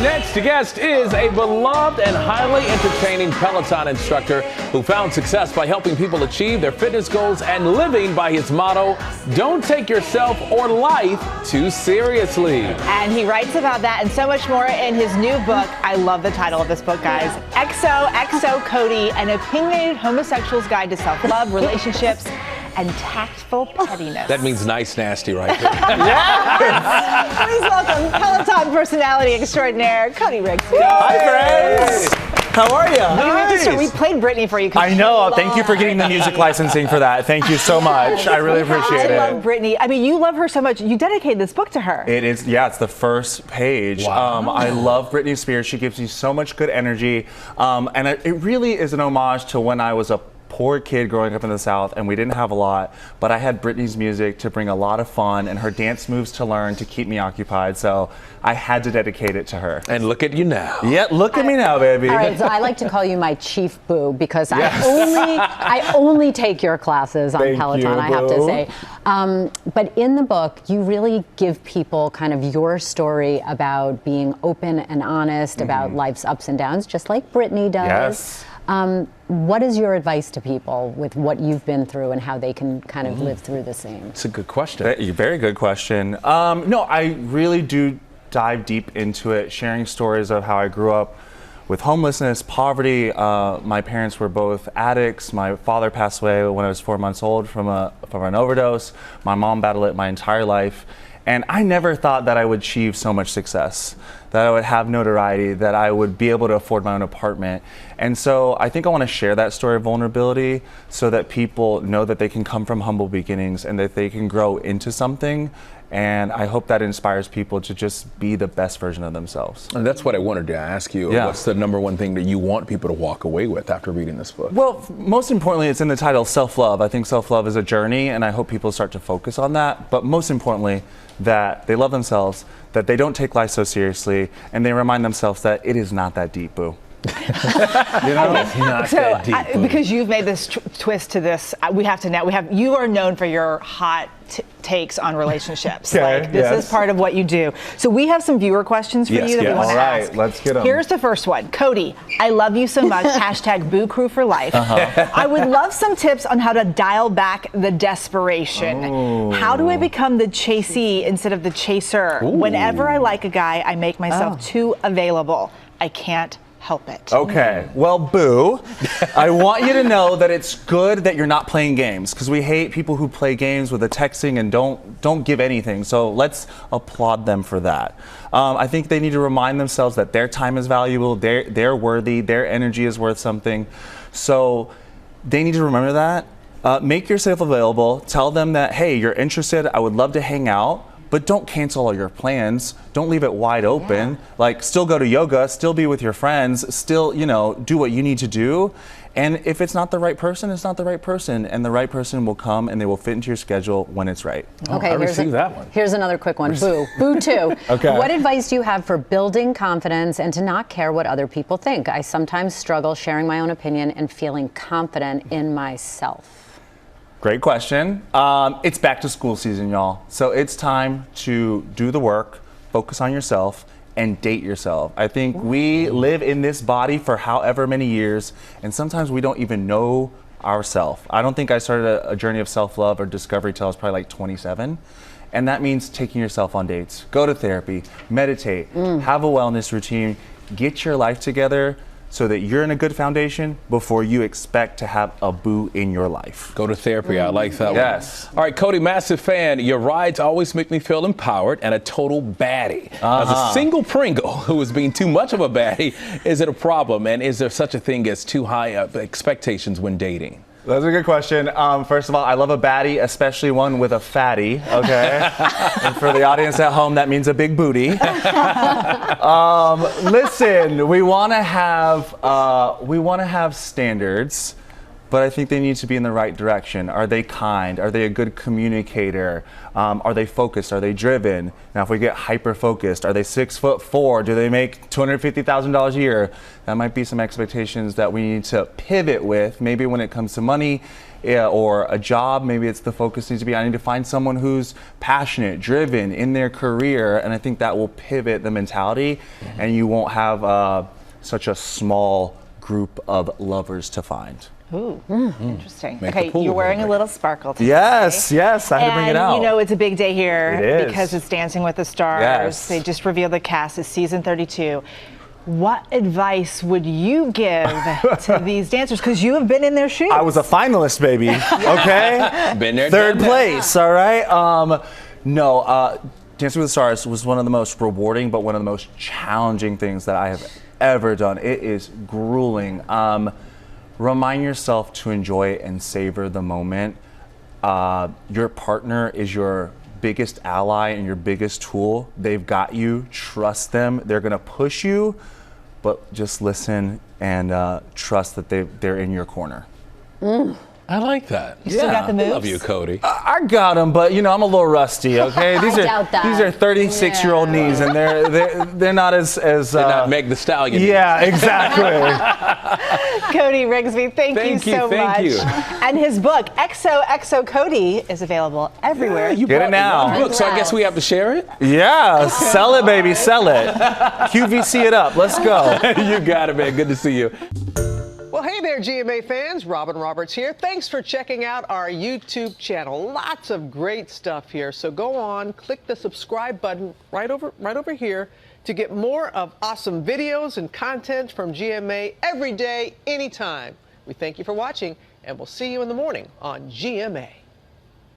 next guest is a beloved and highly entertaining Peloton instructor who found success by helping people achieve their fitness goals and living by his motto, don't take yourself or life too seriously. And he writes about that and so much more in his new book. I love the title of this book, guys. XOXO Cody, an opinionated homosexual's guide to self-love, relationships, and tactful pettiness. That means nice nasty right there. Yes! Please welcome Peloton personality extraordinaire, Cody Rigsby. Hi, friends. How are you? Nice. We played Britney for you. I know. Thank you for getting the music licensing for that. Thank you so much. I really appreciate it. I love Britney. I mean, you love her so much. You dedicated this book to her. It is, yeah, it's the first page. Wow. I love Britney Spears. She gives me so much good energy. And it really is an homage to when I was a poor kid growing up in the South, and we didn't have a lot, but I had Britney's music to bring a lot of fun and her dance moves to learn to keep me occupied, so I had to dedicate it to her. And look at you now. Yeah, look at me now, baby. All right, so I like to call you my chief boo because I only take your classes on Peloton, you, I have to say. But in the book, you really give people kind of your story about being open and honest about life's ups and downs, just like Britney does. Yes. What is your advice to people with what you've been through and how they can kind of live through the same? It's a good question. Very good question. No, I really do dive deep into it, sharing stories of how I grew up with homelessness, poverty. My parents were both addicts. My father passed away when I was 4 months old from an overdose. My mom battled it my entire life. And I never thought that I would achieve so much success, that I would have notoriety, that I would be able to afford my own apartment. And so I think I want to share that story of vulnerability so that people know that they can come from humble beginnings and that they can grow into something. And I hope that inspires people to just be the best version of themselves. And that's what I wanted to ask you. Yeah. What's the number one thing that you want people to walk away with after reading this book? Well, most importantly, it's in the title, self-love. I think self-love is a journey, and I hope people start to focus on that. But most importantly, that they love themselves, that they don't take life so seriously, and they remind themselves that it is not that deep, boo. You know, it's not that deep, boo. Because you've made this twist to this, you are known for your hot takes on relationships. Okay, like this is part of what you do. So we have some viewer questions for you that we want to ask. All right, let's get them. Here's the first one. Cody, I love you so much. Hashtag Boo Crew for life. I would love some tips on how to dial back the desperation. Ooh. How do I become the chasee instead of the chaser? Ooh. Whenever I like a guy, I make myself too available. I can't help it. Okay, well, boo, I want you to know that it's good that you're not playing games, because we hate people who play games with the texting and don't give anything. So let's applaud them for that. I think they need to remind themselves that their time is valuable, they're worthy, their energy is worth something. So they need to remember that. Make yourself available. Tell them that, hey, you're interested, I would love to hang out. But don't cancel all your plans. Don't leave it wide open. Yeah. Like, still go to yoga, still be with your friends, still, do what you need to do. And if it's not the right person, it's not the right person. And the right person will come and they will fit into your schedule when it's right. Okay, I received that one. Here's another quick one. Boo. Boo too. Okay. What advice do you have for building confidence and to not care what other people think? I sometimes struggle sharing my own opinion and feeling confident in myself. Great question. It's back to school season, y'all. So it's time to do the work, focus on yourself, and date yourself. I think we live in this body for however many years, and sometimes we don't even know ourselves. I don't think I started a journey of self-love or discovery till I was probably like 27. And that means taking yourself on dates. Go to therapy, meditate, have a wellness routine, get your life together, so that you're in a good foundation before you expect to have a boo in your life. Go to therapy. I like that one. Yes. All right, Cody, massive fan. Your rides always make me feel empowered and a total baddie. As a single Pringle who is being too much of a baddie, is it a problem? And is there such a thing as too high up expectations when dating? That's a good question. First of all, I love a baddie, especially one with a fatty, okay? And for the audience at home, that means a big booty. Listen, we want to have standards, but I think they need to be in the right direction. Are they kind? Are they a good communicator? Are they focused? Are they driven? Now, if we get hyper-focused, are they 6'4"? Do they make $250,000 a year? That might be some expectations that we need to pivot with. Maybe when it comes to money or a job, maybe it's the focus needs to be, I need to find someone who's passionate, driven in their career, and I think that will pivot the mentality, and you won't have such a small group of lovers to find. Ooh, interesting. Make Okay, the pool you're wearing a perfect. little sparkle today. Yes, I had to bring it out. And you know it's a big day here It is. because it's Dancing with the Stars. Yes. They just revealed the cast is season 32. What advice would you give to these dancers? Because you have been in their shoes. I was a finalist, baby. Okay, Been there, third done that. place. All right. Dancing with the Stars was one of the most rewarding, but one of the most challenging things that I have ever done. It is grueling. Remind yourself to enjoy it and savor the moment. Your partner is your biggest ally and your biggest tool. They've got you. Trust them. They're gonna push you, but just listen and trust that they're in your corner. I like that. You still got the moves? Love you, Cody. I got them, but I'm a little rusty. Okay, these doubt that. are 36-year-old knees, and they're not as Did not Meg the Stallion. yeah, exactly. Cody Rigsby, thank you so much. Thank you. And his book, XOXO Cody, is available everywhere. You Get brought it now. the book, so I guess we have to share it. Yeah, sell it, baby, sell it. QVC it up. Let's go. You got it, man. Good to see you. Well, hey there, GMA fans. Robin Roberts here. Thanks for checking out our YouTube channel. Lots of great stuff here. So go on, click the subscribe button right over here to get more of awesome videos and content from GMA every day, anytime. We thank you for watching, and we'll see you in the morning on GMA.